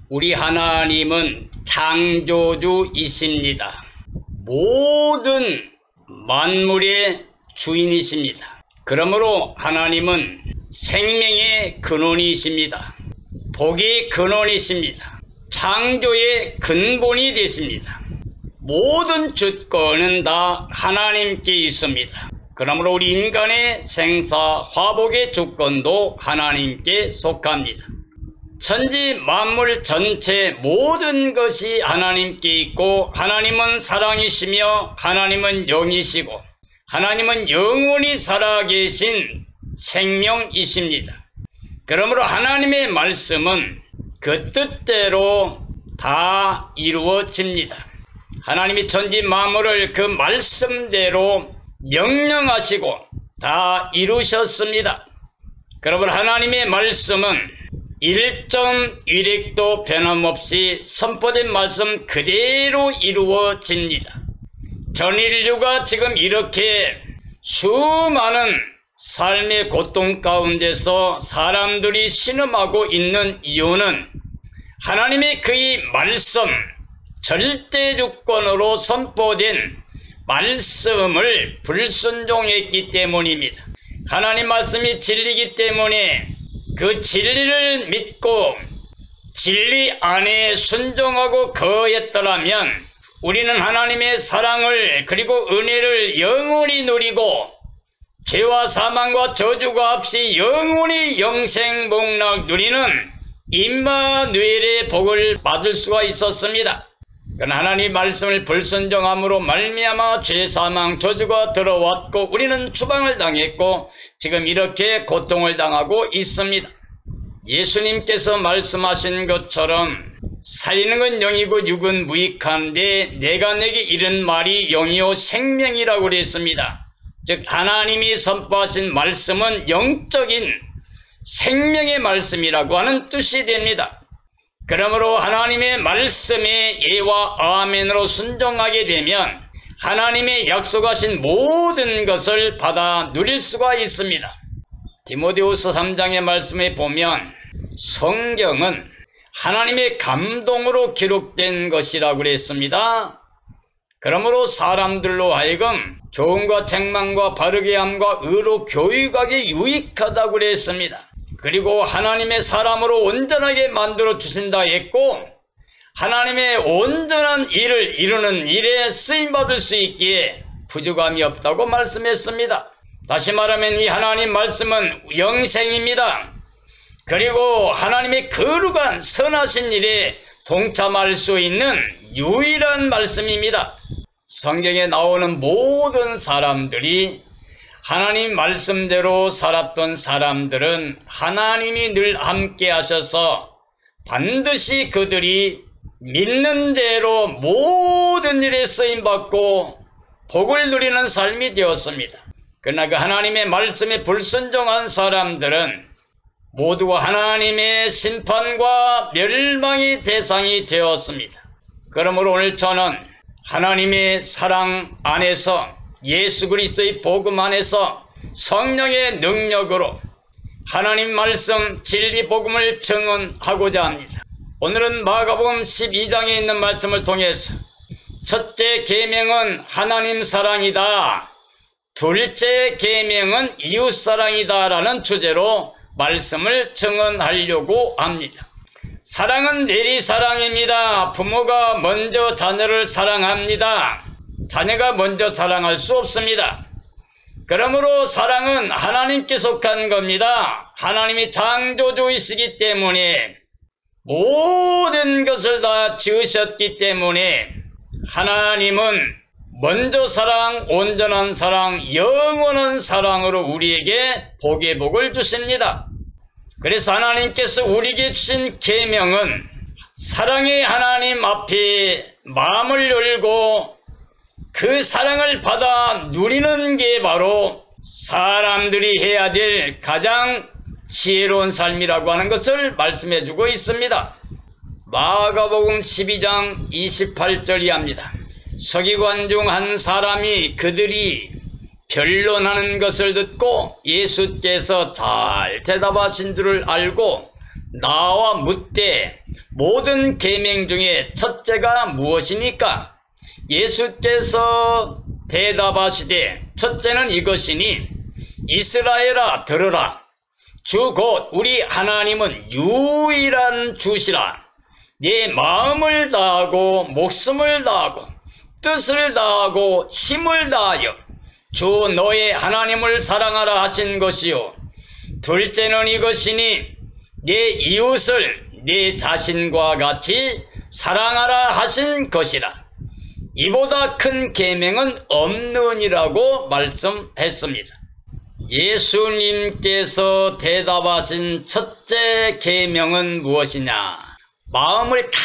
우리 하나님은 창조주이십니다. 모든 만물의 주인이십니다. 그러므로 하나님은 생명의 근원이십니다. 복의 근원이십니다. 창조의 근본이 되십니다. 모든 주권은 다 하나님께 있습니다. 그러므로 우리 인간의 생사 화복의 주권도 하나님께 속합니다. 천지 만물 전체 모든 것이 하나님께 있고, 하나님은 사랑이시며 하나님은 영이시고 하나님은 영원히 살아계신 생명이십니다. 그러므로 하나님의 말씀은 그 뜻대로 다 이루어집니다. 하나님이 천지 만물을 그 말씀대로 명령하시고 다 이루셨습니다. 그러므로 하나님의 말씀은 1.1획도 변함없이 선포된 말씀 그대로 이루어집니다. 전 인류가 지금 이렇게 수많은 삶의 고통 가운데서 사람들이 신음하고 있는 이유는 하나님의 그의 말씀, 절대주권으로 선포된 말씀을 불순종했기 때문입니다. 하나님 말씀이 진리이기 때문에 그 진리를 믿고 진리 안에 순종하고 거했더라면 우리는 하나님의 사랑을 그리고 은혜를 영원히 누리고 죄와 사망과 저주가 없이 영원히 영생복락 누리는 임마누엘의 복을 받을 수가 있었습니다. 그러나 하나님 말씀을 불순종함으로 말미암아 죄, 사망, 저주가 들어왔고 우리는 추방을 당했고 지금 이렇게 고통을 당하고 있습니다. 예수님께서 말씀하신 것처럼 살리는 건 영이고 육은 무익한데 내가 내게 이른 말이 영이요 생명이라고 그랬습니다. 즉 하나님이 선포하신 말씀은 영적인 생명의 말씀이라고 하는 뜻이 됩니다. 그러므로 하나님의 말씀에 예와 아멘으로 순종하게 되면 하나님의 약속하신 모든 것을 받아 누릴 수가 있습니다. 디모데후서 3장의 말씀에 보면 성경은 하나님의 감동으로 기록된 것이라고 그랬습니다. 그러므로 사람들로 하여금 교훈과 책망과 바르게 함과 의로 교육하기 유익하다고 그랬습니다. 그리고 하나님의 사람으로 온전하게 만들어 주신다 했고 하나님의 온전한 일을 이루는 일에 쓰임받을 수 있기에 부족함이 없다고 말씀했습니다. 다시 말하면 이 하나님 말씀은 영생입니다. 그리고 하나님의 거룩한 선하신 일에 동참할 수 있는 유일한 말씀입니다. 성경에 나오는 모든 사람들이 하나님 말씀대로 살았던 사람들은 하나님이 늘 함께 하셔서 반드시 그들이 믿는 대로 모든 일에 쓰임받고 복을 누리는 삶이 되었습니다. 그러나 그 하나님의 말씀에 불순종한 사람들은 모두가 하나님의 심판과 멸망의 대상이 되었습니다. 그러므로 오늘 저는 하나님의 사랑 안에서 예수 그리스도의 복음 안에서 성령의 능력으로 하나님 말씀 진리 복음을 증언하고자 합니다. 오늘은 마가복음 12장에 있는 말씀을 통해서 첫째 계명은 하나님 사랑이다, 둘째 계명은 이웃 사랑이다 라는 주제로 말씀을 증언하려고 합니다. 사랑은 내리사랑입니다. 부모가 먼저 자녀를 사랑합니다. 자녀가 먼저 사랑할 수 없습니다. 그러므로 사랑은 하나님께 속한 겁니다. 하나님이 창조주이시기 때문에 모든 것을 다 지으셨기 때문에 하나님은 먼저 사랑, 온전한 사랑, 영원한 사랑으로 우리에게 복의 복을 주십니다. 그래서 하나님께서 우리에게 주신 계명은 사랑의 하나님 앞에 마음을 열고 그 사랑을 받아 누리는 게 바로 사람들이 해야 될 가장 지혜로운 삶이라고 하는 것을 말씀해 주고 있습니다. 마가복음 12장 28절이 합니다. 서기관 중 한 사람이 그들이 변론하는 것을 듣고 예수께서 잘 대답하신 줄을 알고 나와 묻되 모든 계명 중에 첫째가 무엇이니까? 예수께서 대답하시되 첫째는 이것이니 이스라엘아 들으라. 주 곧 우리 하나님은 유일한 주시라. 네 마음을 다하고 목숨을 다하고 뜻을 다하고 힘을 다하여 주 너의 하나님을 사랑하라 하신 것이요. 둘째는 이것이니 네 이웃을 네 자신과 같이 사랑하라 하신 것이라. 이보다 큰 계명은 없느니라고 말씀했습니다. 예수님께서 대답하신 첫째 계명은 무엇이냐? 마음을 다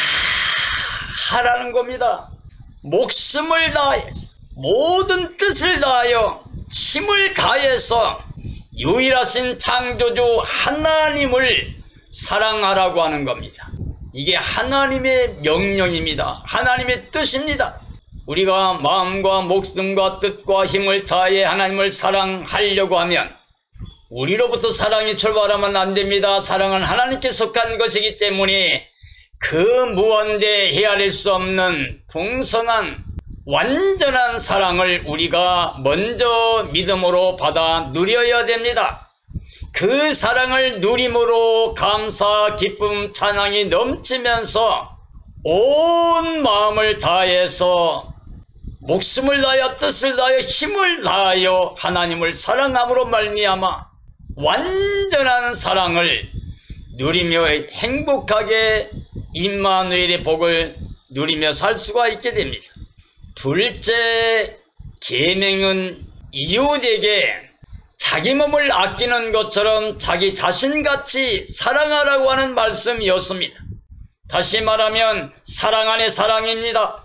하라는 겁니다. 목숨을 다해 모든 뜻을 다하여 힘을 다해서 유일하신 창조주 하나님을 사랑하라고 하는 겁니다. 이게 하나님의 명령입니다. 하나님의 뜻입니다. 우리가 마음과 목숨과 뜻과 힘을 다해 하나님을 사랑하려고 하면 우리로부터 사랑이 출발하면 안 됩니다. 사랑은 하나님께 속한 것이기 때문에 그 무한대 헤아릴 수 없는 풍성한 완전한 사랑을 우리가 먼저 믿음으로 받아 누려야 됩니다. 그 사랑을 누림으로 감사, 기쁨, 찬양이 넘치면서 온 마음을 다해서 목숨을 다하여 뜻을 다하여 힘을 다하여 하나님을 사랑함으로 말미암아 완전한 사랑을 누리며 행복하게 임마누엘의 복을 누리며 살 수가 있게 됩니다. 둘째 계명은 이웃에게 자기 몸을 아끼는 것처럼 자기 자신같이 사랑하라고 하는 말씀이었습니다. 다시 말하면 사랑 안에 사랑입니다.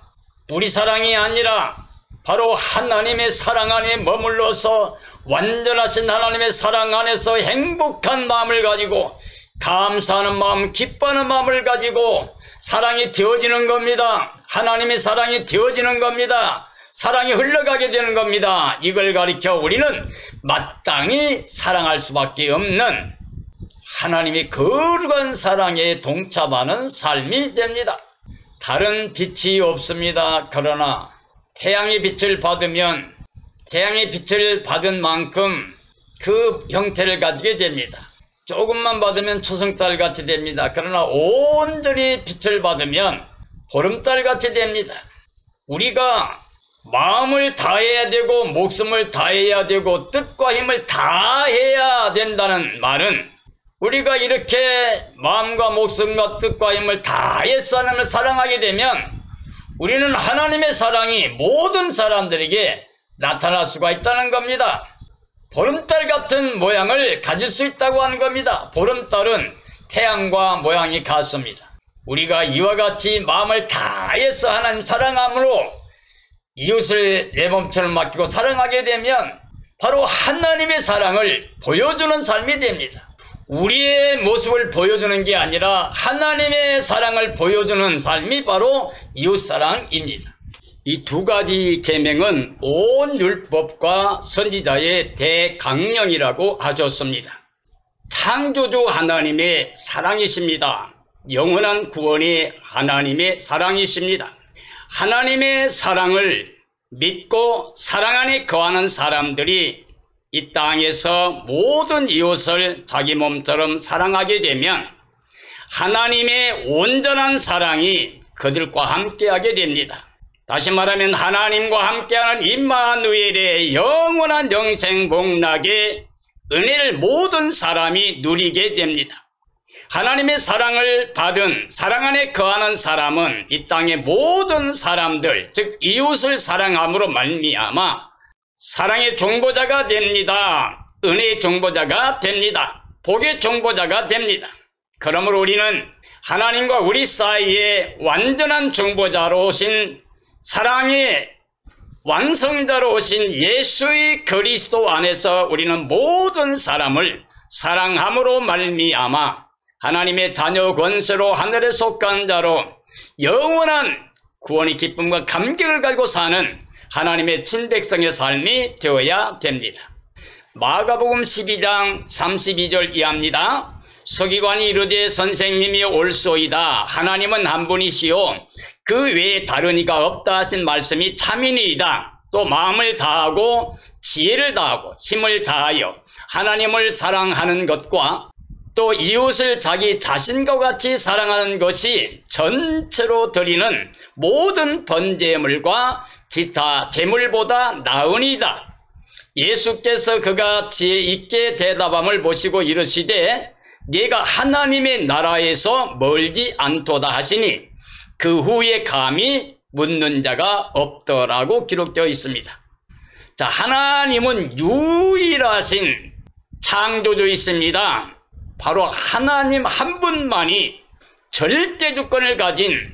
우리 사랑이 아니라 바로 하나님의 사랑 안에 머물러서 완전하신 하나님의 사랑 안에서 행복한 마음을 가지고 감사하는 마음, 기뻐하는 마음을 가지고 사랑이 되어지는 겁니다. 하나님의 사랑이 되어지는 겁니다. 사랑이 흘러가게 되는 겁니다. 이걸 가리켜 우리는 마땅히 사랑할 수밖에 없는 하나님의 거룩한 사랑에 동참하는 삶이 됩니다. 다른 빛이 없습니다. 그러나 태양의 빛을 받으면 태양의 빛을 받은 만큼 그 형태를 가지게 됩니다. 조금만 받으면 초승달 같이 됩니다. 그러나 온전히 빛을 받으면 보름달 같이 됩니다. 우리가 마음을 다해야 되고 목숨을 다해야 되고 뜻과 힘을 다해야 된다는 말은 우리가 이렇게 마음과 목숨과 뜻과 힘을 다해서 하나님을 사랑하게 되면 우리는 하나님의 사랑이 모든 사람들에게 나타날 수가 있다는 겁니다. 보름달 같은 모양을 가질 수 있다고 하는 겁니다. 보름달은 태양과 모양이 같습니다. 우리가 이와 같이 마음을 다해서 하나님 사랑함으로 이웃을 내 몸처럼 맡기고 사랑하게 되면 바로 하나님의 사랑을 보여주는 삶이 됩니다. 우리의 모습을 보여주는 게 아니라 하나님의 사랑을 보여주는 삶이 바로 이웃사랑입니다. 이 두 가지 계명은 온 율법과 선지자의 대강령이라고 하셨습니다. 창조주 하나님의 사랑이십니다. 영원한 구원이 하나님의 사랑이십니다. 하나님의 사랑을 믿고 사랑 안에 거하는 사람들이 이 땅에서 모든 이웃을 자기 몸처럼 사랑하게 되면 하나님의 온전한 사랑이 그들과 함께하게 됩니다. 다시 말하면 하나님과 함께하는 임마누엘의 영원한 영생 복락의 은혜를 모든 사람이 누리게 됩니다. 하나님의 사랑을 받은 사랑 안에 거하는 사람은 이 땅의 모든 사람들, 즉 이웃을 사랑함으로 말미암아 사랑의 중보자가 됩니다. 은혜의 중보자가 됩니다. 복의 중보자가 됩니다. 그러므로 우리는 하나님과 우리 사이에 완전한 중보자로 오신 사랑의 완성자로 오신 예수의 그리스도 안에서 우리는 모든 사람을 사랑함으로 말미암아 하나님의 자녀 권세로 하늘에 속한 자로 영원한 구원의 기쁨과 감격을 가지고 사는 하나님의 친백성의 삶이 되어야 됩니다. 마가복음 12장 32절 이하입니다. 서기관이 이르되 선생님이 옳소이다. 하나님은 한 분이시요 그 외에 다른 이가 없다 하신 말씀이 참이니이다. 또 마음을 다하고 지혜를 다하고 힘을 다하여 하나님을 사랑하는 것과 또 이웃을 자기 자신과 같이 사랑하는 것이 전체로 드리는 모든 번제물과 기타 제물보다 나으니이다. 예수께서 그가 지혜 있게 대답함을 보시고 이르시되 네가 하나님의 나라에서 멀지 않도다 하시니 그 후에 감히 묻는 자가 없더라고 기록되어 있습니다. 자, 하나님은 유일하신 창조주이십니다. 바로 하나님 한 분만이 절대 주권을 가진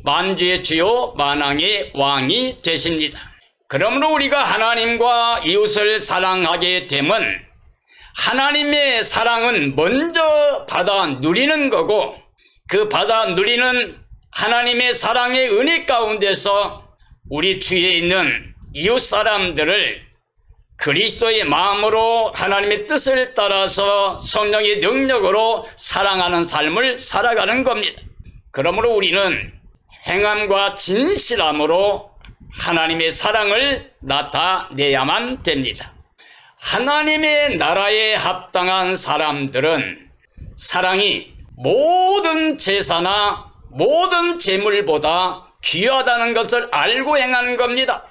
만주의 주요 만왕의 왕이 되십니다. 그러므로 우리가 하나님과 이웃을 사랑하게 되면 하나님의 사랑은 먼저 받아 누리는 거고 그 받아 누리는 하나님의 사랑의 은혜 가운데서 우리 주위에 있는 이웃 사람들을 그리스도의 마음으로 하나님의 뜻을 따라서 성령의 능력으로 사랑하는 삶을 살아가는 겁니다. 그러므로 우리는 행함과 진실함으로 하나님의 사랑을 나타내야만 됩니다. 하나님의 나라에 합당한 사람들은 사랑이 모든 제사나 모든 재물보다 귀하다는 것을 알고 행하는 겁니다.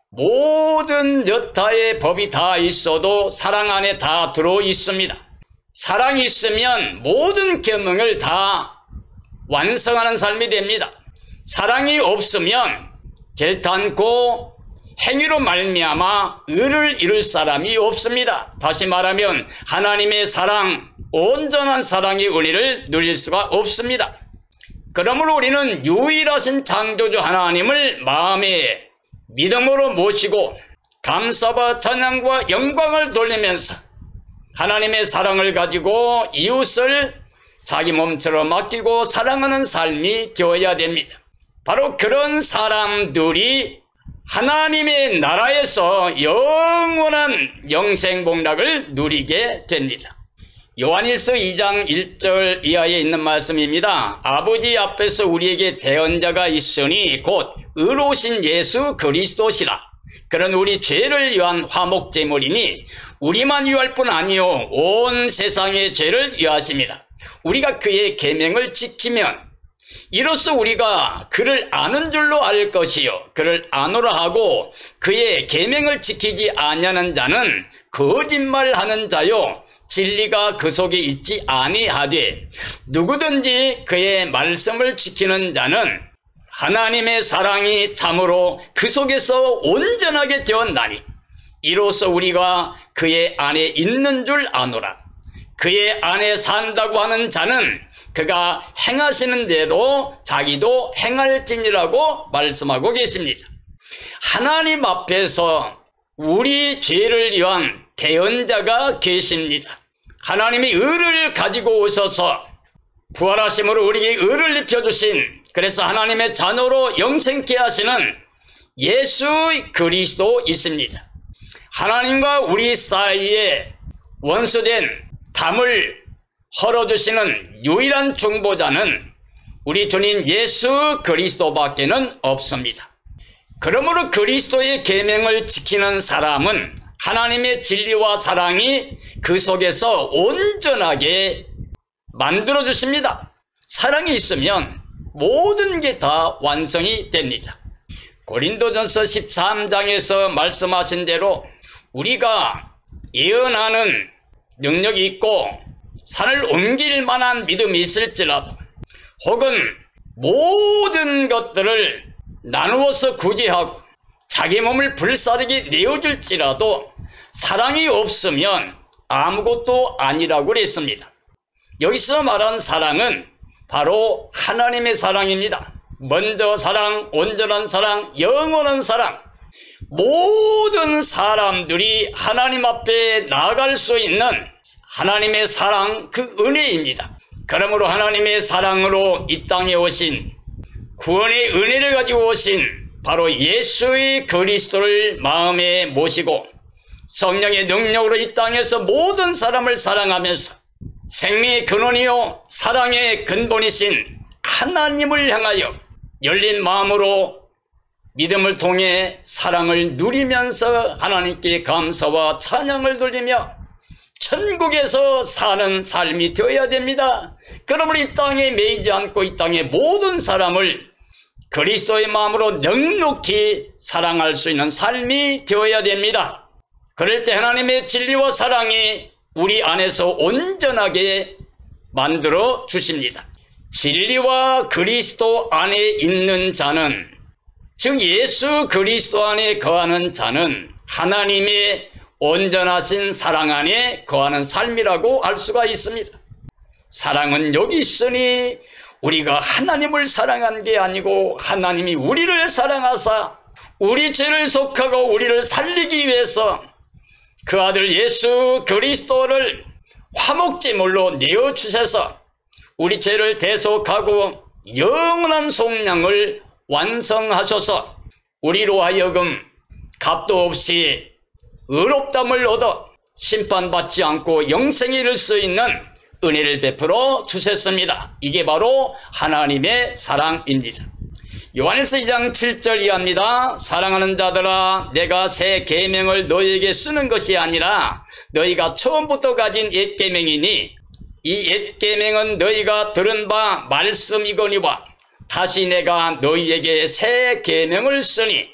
모든 여타의 법이 다 있어도 사랑 안에 다 들어 있습니다. 사랑이 있으면 모든 계명을 다 완성하는 삶이 됩니다. 사랑이 없으면 결단코 행위로 말미암아 의를 이룰 사람이 없습니다. 다시 말하면 하나님의 사랑, 온전한 사랑의 은혜를 누릴 수가 없습니다. 그러므로 우리는 유일하신 창조주 하나님을 마음에 믿음으로 모시고 감사와 찬양과 영광을 돌리면서 하나님의 사랑을 가지고 이웃을 자기 몸처럼 아끼고 사랑하는 삶이 되어야 됩니다. 바로 그런 사람들이 하나님의 나라에서 영원한 영생복락을 누리게 됩니다. 요한일서 2장 1절 이하에 있는 말씀입니다. 아버지 앞에서 우리에게 대언자가 있으니 곧 의로우신 예수 그리스도시라. 그는 우리 죄를 위한 화목제물이니 우리만 위할 뿐 아니요 온 세상의 죄를 위하심이라. 우리가 그의 계명을 지키면 이로써 우리가 그를 아는 줄로 알 것이요 그를 아노라 하고 그의 계명을 지키지 아니하는 자는 거짓말하는 자요 진리가 그 속에 있지 아니하되 누구든지 그의 말씀을 지키는 자는 하나님의 사랑이 참으로 그 속에서 온전하게 되었나니 이로써 우리가 그의 안에 있는 줄 아노라. 그의 안에 산다고 하는 자는 그가 행하시는데도 자기도 행할지니라고 말씀하고 계십니다. 하나님 앞에서 우리 죄를 위한 대언자가 계십니다. 하나님이 의를 가지고 오셔서 부활하심으로 우리에게 의를 입혀주신, 그래서 하나님의 자녀로 영생케 하시는 예수 그리스도 있습니다. 하나님과 우리 사이에 원수된 담을 헐어주시는 유일한 중보자는 우리 주님 예수 그리스도밖에는 없습니다. 그러므로 그리스도의 계명을 지키는 사람은 하나님의 진리와 사랑이 그 속에서 온전하게 만들어주십니다. 사랑이 있으면 모든 게 다 완성이 됩니다. 고린도전서 13장에서 말씀하신 대로 우리가 예언하는 능력이 있고 산을 옮길 만한 믿음이 있을지라도 혹은 모든 것들을 나누어서 구제하고 자기 몸을 불사르게 내어줄지라도 사랑이 없으면 아무것도 아니라고 그랬습니다. 여기서 말한 사랑은 바로 하나님의 사랑입니다. 먼저 사랑, 온전한 사랑, 영원한 사랑. 모든 사람들이 하나님 앞에 나아갈 수 있는 하나님의 사랑, 그 은혜입니다. 그러므로 하나님의 사랑으로 이 땅에 오신, 구원의 은혜를 가지고 오신 바로 예수의 그리스도를 마음에 모시고 성령의 능력으로 이 땅에서 모든 사람을 사랑하면서 생명의 근원이요 사랑의 근본이신 하나님을 향하여 열린 마음으로 믿음을 통해 사랑을 누리면서 하나님께 감사와 찬양을 돌리며 천국에서 사는 삶이 되어야 됩니다. 그러므로 이 땅에 매이지 않고 이 땅의 모든 사람을 그리스도의 마음으로 넉넉히 사랑할 수 있는 삶이 되어야 됩니다. 그럴 때 하나님의 진리와 사랑이 우리 안에서 온전하게 만들어 주십니다. 진리와 그리스도 안에 있는 자는, 즉 예수 그리스도 안에 거하는 자는 하나님의 온전하신 사랑 안에 거하는 삶이라고 알 수가 있습니다. 사랑은 여기 있으니 우리가 하나님을 사랑한 게 아니고 하나님이 우리를 사랑하사 우리 죄를 속하고 우리를 살리기 위해서 그 아들 예수 그리스도를 화목제물로 내어주셔서 우리 죄를 대속하고 영원한 속량을 완성하셔서 우리로 하여금 값도 없이 의롭다함을 얻어 심판받지 않고 영생에 이를 수 있는 은혜를 베풀어 주셨습니다. 이게 바로 하나님의 사랑입니다. 요한일서 2장 7절 이하입니다. 사랑하는 자들아, 내가 새 계명을 너희에게 쓰는 것이 아니라 너희가 처음부터 가진 옛 계명이니 이 옛 계명은 너희가 들은 바 말씀이거니와 다시 내가 너희에게 새 계명을 쓰니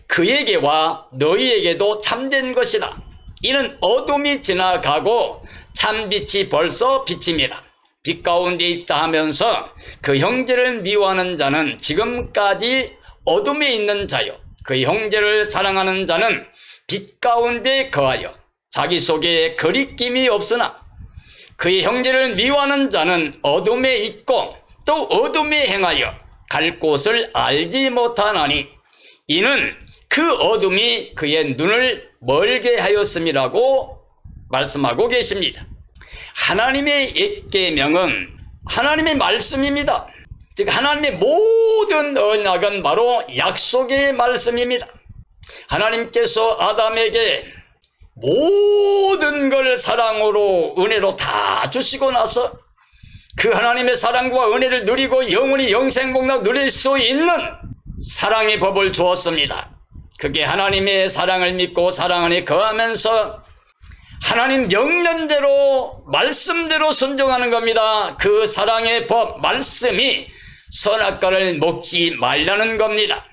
그에게와 너희에게도 참된 것이라. 이는 어둠이 지나가고 참빛이 벌써 비침이라. 빛 가운데 있다 하면서 그 형제를 미워하는 자는 지금까지 어둠에 있는 자요, 그 형제를 사랑하는 자는 빛 가운데 거하여 자기 속에 거리낌이 없으나 그의 형제를 미워하는 자는 어둠에 있고 또 어둠에 행하여 갈 곳을 알지 못하나니 이는 그 어둠이 그의 눈을 멀게 하였음이라고 말씀하고 계십니다. 하나님의 옛 계명은 하나님의 말씀입니다. 즉 하나님의 모든 언약은 바로 약속의 말씀입니다. 하나님께서 아담에게 모든 걸 사랑으로 은혜로 다 주시고 나서 그 하나님의 사랑과 은혜를 누리고 영원히 영생복락 누릴 수 있는 사랑의 법을 주었습니다. 그게 하나님의 사랑을 믿고 사랑 안에 거하면서 하나님 명령대로 말씀대로 순종하는 겁니다. 그 사랑의 법 말씀이 선악과를 먹지 말라는 겁니다.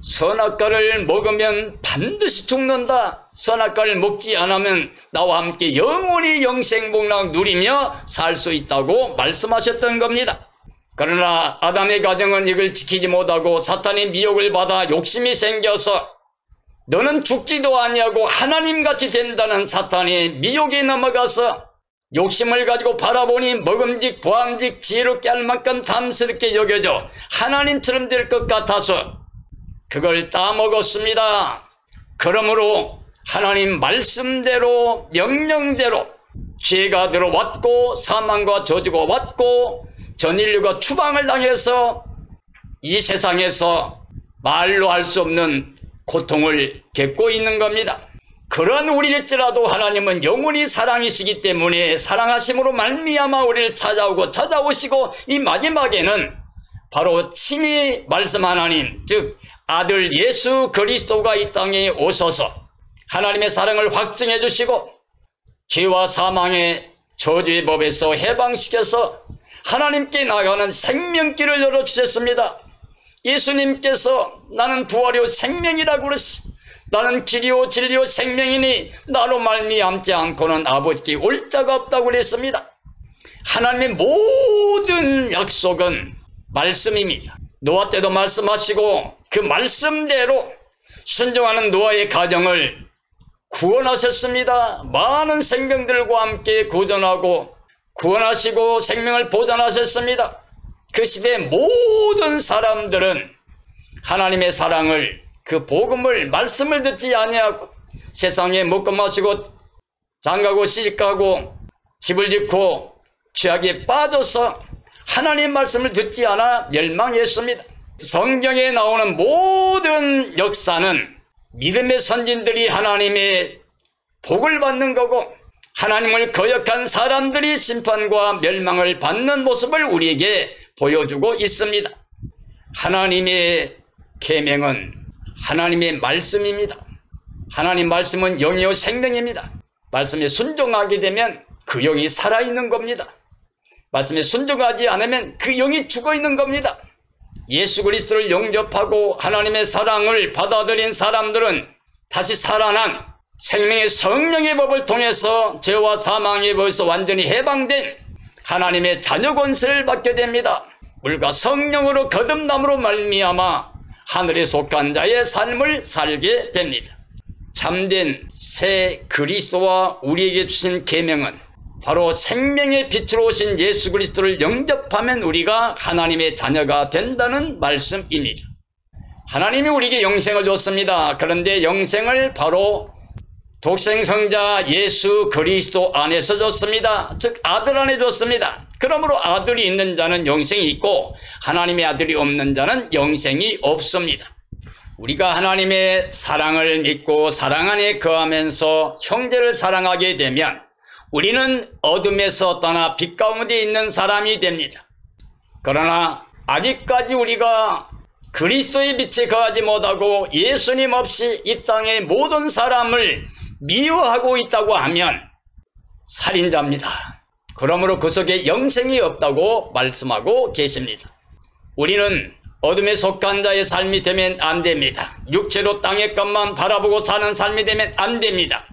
선악과를 먹으면 반드시 죽는다. 선악과를 먹지 않으면 나와 함께 영원히 영생복락 누리며 살 수 있다고 말씀하셨던 겁니다. 그러나 아담의 가정은 이걸 지키지 못하고 사탄의 미혹을 받아 욕심이 생겨서 너는 죽지도 아니하고 하나님같이 된다는 사탄의 미혹에 넘어가서 욕심을 가지고 바라보니 먹음직 보암직 지혜롭게 할 만큼 탐스럽게 여겨져 하나님처럼 될 것 같아서 그걸 따먹었습니다. 그러므로 하나님 말씀대로 명령대로 죄가 들어왔고 사망과 저주가 왔고 전 인류가 추방을 당해서 이 세상에서 말로 할 수 없는 고통을 겪고 있는 겁니다. 그런 우리일지라도 하나님은 영원히 사랑이시기 때문에 사랑하심으로 말미암아 우리를 찾아오시고 이 마지막에는 바로 친히 말씀 하나님, 즉 아들 예수 그리스도가 이 땅에 오셔서 하나님의 사랑을 확증해 주시고 죄와 사망의 저주의 법에서 해방시켜서 하나님께 나가는 생명길을 열어주셨습니다. 예수님께서 나는 부활이요 생명이라고 그러시, 나는 길이요 진리요 생명이니 나로 말미암지 않고는 아버지께 올 자가 없다고 그랬습니다. 하나님의 모든 약속은 말씀입니다. 노아 때도 말씀하시고 그 말씀대로 순종하는 노아의 가정을 구원하셨습니다. 많은 생명들과 함께 구원하고 구원하시고 생명을 보존하셨습니다. 그 시대의 모든 사람들은 하나님의 사랑을, 그 복음을, 말씀을 듣지 아니하고 세상에 먹고 마시고 장가고 시집가고 집을 짓고 죄악에 빠져서 하나님 말씀을 듣지 않아 멸망했습니다. 성경에 나오는 모든 역사는 믿음의 선진들이 하나님의 복을 받는 거고 하나님을 거역한 사람들이 심판과 멸망을 받는 모습을 우리에게 보여주고 있습니다. 하나님의 계명은 하나님의 말씀입니다. 하나님 말씀은 영이요 생명입니다. 말씀에 순종하게 되면 그 영이 살아있는 겁니다. 말씀에 순종하지 않으면 그 영이 죽어있는 겁니다. 예수 그리스도를 영접하고 하나님의 사랑을 받아들인 사람들은 다시 살아난 생명의 성령의 법을 통해서 죄와 사망의 법에서 완전히 해방된 하나님의 자녀 권세를 받게 됩니다. 물과 성령으로 거듭남으로 말미암아 하늘에 속한 자의 삶을 살게 됩니다. 참된 새 그리스도와 우리에게 주신 계명은 바로 생명의 빛으로 오신 예수 그리스도를 영접하면 우리가 하나님의 자녀가 된다는 말씀입니다. 하나님이 우리에게 영생을 줬습니다. 그런데 영생을 바로 독생성자 예수 그리스도 안에서 줬습니다. 즉 아들 안에 줬습니다. 그러므로 아들이 있는 자는 영생이 있고 하나님의 아들이 없는 자는 영생이 없습니다. 우리가 하나님의 사랑을 믿고 사랑 안에 거하면서 형제를 사랑하게 되면 우리는 어둠에서 떠나 빛 가운데 있는 사람이 됩니다. 그러나 아직까지 우리가 그리스도의 빛에 거하지 못하고 예수님 없이 이 땅의 모든 사람을 미워하고 있다고 하면 살인자입니다. 그러므로 그 속에 영생이 없다고 말씀하고 계십니다. 우리는 어둠에 속한 자의 삶이 되면 안 됩니다. 육체로 땅의 것만 바라보고 사는 삶이 되면 안 됩니다.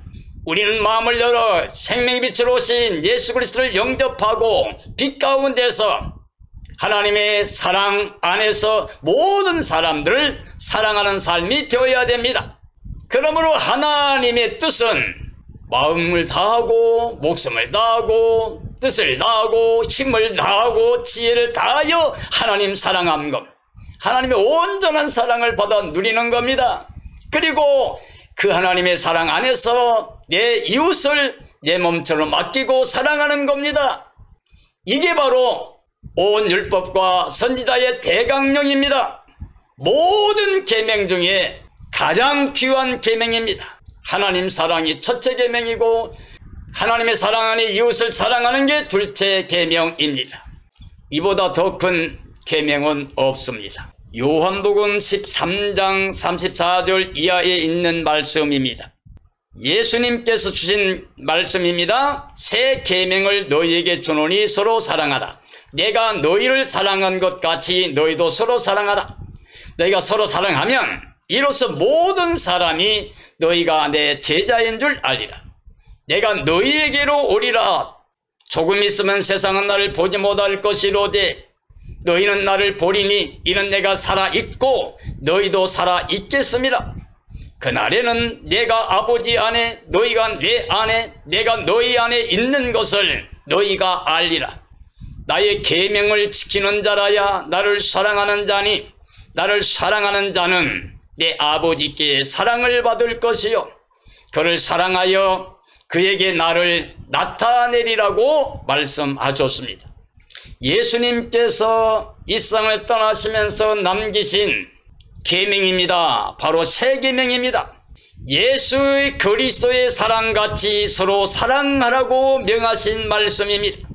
우리는 마음을 열어 생명의 빛으로 오신 예수 그리스도를 영접하고 빛 가운데서 하나님의 사랑 안에서 모든 사람들을 사랑하는 삶이 되어야 됩니다. 그러므로 하나님의 뜻은 마음을 다하고 목숨을 다하고 뜻을 다하고 힘을 다하고 지혜를 다하여 하나님 사랑하는 것, 하나님의 온전한 사랑을 받아 누리는 겁니다. 그리고 그 하나님의 사랑 안에서 내 이웃을 내 몸처럼 아끼고 사랑하는 겁니다. 이게 바로 온 율법과 선지자의 대강령입니다. 모든 계명 중에 가장 귀한 계명입니다. 하나님 사랑이 첫째 계명이고 하나님의 사랑 안에 이웃을 사랑하는 게 둘째 계명입니다. 이보다 더 큰 계명은 없습니다. 요한복음 13장 34절 이하에 있는 말씀입니다. 예수님께서 주신 말씀입니다. 새 계명을 너희에게 주노니 서로 사랑하라. 내가 너희를 사랑한 것 같이 너희도 서로 사랑하라. 너희가 서로 사랑하면 이로써 모든 사람이 너희가 내 제자인 줄 알리라. 내가 너희에게로 오리라. 조금 있으면 세상은 나를 보지 못할 것이로되 너희는 나를 보리니 이는 내가 살아있고 너희도 살아있겠습니다. 그날에는 내가 아버지 안에 너희가 내 안에 내가 너희 안에 있는 것을 너희가 알리라. 나의 계명을 지키는 자라야 나를 사랑하는 자니 나를 사랑하는 자는 내 아버지께 사랑을 받을 것이요 그를 사랑하여 그에게 나를 나타내리라고 말씀하셨습니다. 예수님께서 이 세상을 떠나시면서 남기신 계명입니다. 바로 새 계명입니다. 예수의 그리스도의 사랑같이 서로 사랑하라고 명하신 말씀입니다.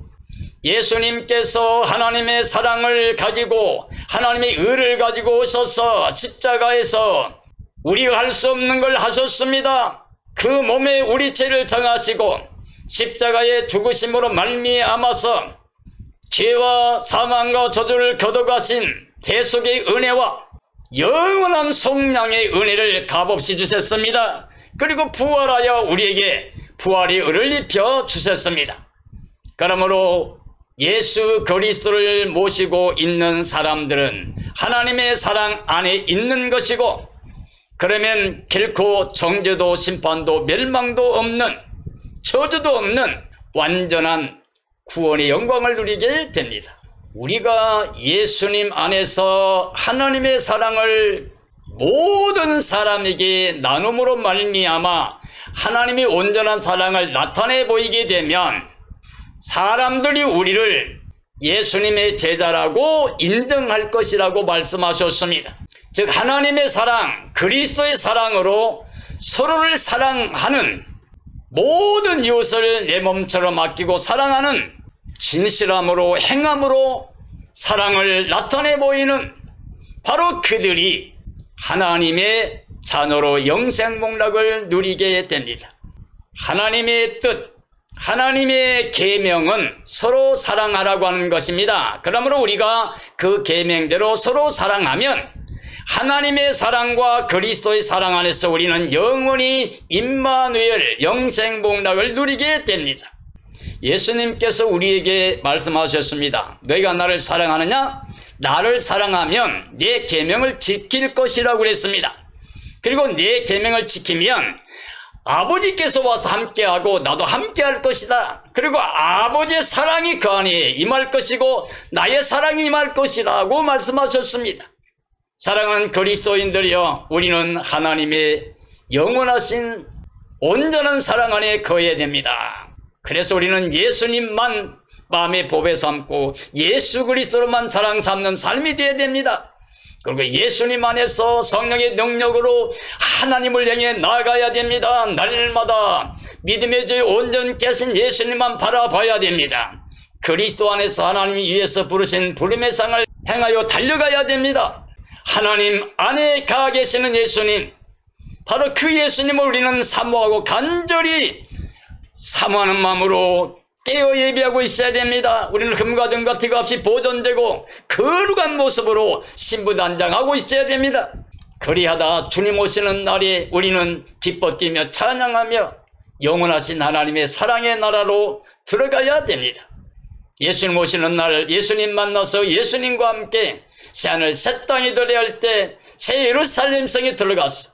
예수님께서 하나님의 사랑을 가지고 하나님의 의를 가지고 오셔서 십자가에서 우리가 할 수 없는 걸 하셨습니다. 그 몸에 우리 죄를 정하시고 십자가의 죽으심으로 말미암아서 죄와 사망과 저주를 거둬가신 대속의 은혜와 영원한 속량의 은혜를 값없이 주셨습니다. 그리고 부활하여 우리에게 부활의 의를 입혀 주셨습니다. 그러므로 예수 그리스도를 모시고 있는 사람들은 하나님의 사랑 안에 있는 것이고 그러면 결코 정죄도 심판도 멸망도 없는 저주도 없는 완전한 구원의 영광을 누리게 됩니다. 우리가 예수님 안에서 하나님의 사랑을 모든 사람에게 나눔으로 말미암아 하나님의 온전한 사랑을 나타내 보이게 되면 사람들이 우리를 예수님의 제자라고 인정할 것이라고 말씀하셨습니다. 즉 하나님의 사랑, 그리스도의 사랑으로 서로를 사랑하는 모든 이웃을 내 몸처럼 아끼고 사랑하는 진실함으로 행함으로 사랑을 나타내 보이는 바로 그들이 하나님의 자녀로 영생복락을 누리게 됩니다. 하나님의 뜻, 하나님의 계명은 서로 사랑하라고 하는 것입니다. 그러므로 우리가 그 계명대로 서로 사랑하면 하나님의 사랑과 그리스도의 사랑 안에서 우리는 영원히 임마누엘 영생복락을 누리게 됩니다. 예수님께서 우리에게 말씀하셨습니다. 너희가 나를 사랑하느냐? 나를 사랑하면 내 계명을 지킬 것이라고 그랬습니다. 그리고 내 계명을 지키면 아버지께서 와서 함께하고 나도 함께할 것이다. 그리고 아버지의 사랑이 그 안에 임할 것이고 나의 사랑이 임할 것이라고 말씀하셨습니다. 사랑하는 그리스도인들이여, 우리는 하나님의 영원하신 온전한 사랑 안에 거해야 됩니다. 그래서 우리는 예수님만 마음의 보배 삼고 예수 그리스도로만 사랑 삼는 삶이 되어야 됩니다. 그리고 예수님 안에서 성령의 능력으로 하나님을 향해 나아가야 됩니다. 날마다 믿음의 주 온전히 계신 예수님만 바라봐야 됩니다. 그리스도 안에서 하나님이 위해서 부르신 부름의 상을 행하여 달려가야 됩니다. 하나님 안에 가 계시는 예수님, 바로 그 예수님을 우리는 사모하고 간절히 사모하는 마음으로 깨어 예비하고 있어야 됩니다. 우리는 금과 정과 티가 없이 보존되고 거룩한 모습으로 신부단장하고 있어야 됩니다. 그리하다 주님 오시는 날에 우리는 기뻐 뛰며 찬양하며 영원하신 하나님의 사랑의 나라로 들어가야 됩니다. 예수님 오시는 날 예수님 만나서 예수님과 함께 새하늘 새 땅이 되려 때 새 예루살렘 성에 들어가서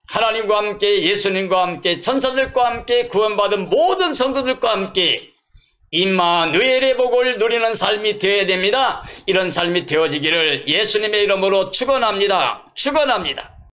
하나님과 함께 예수님과 함께 천사들과 함께 구원받은 모든 성도들과 함께 임마누엘의 복을 누리는 삶이 되어야 됩니다. 이런 삶이 되어지기를 예수님의 이름으로 축원합니다. 축원합니다.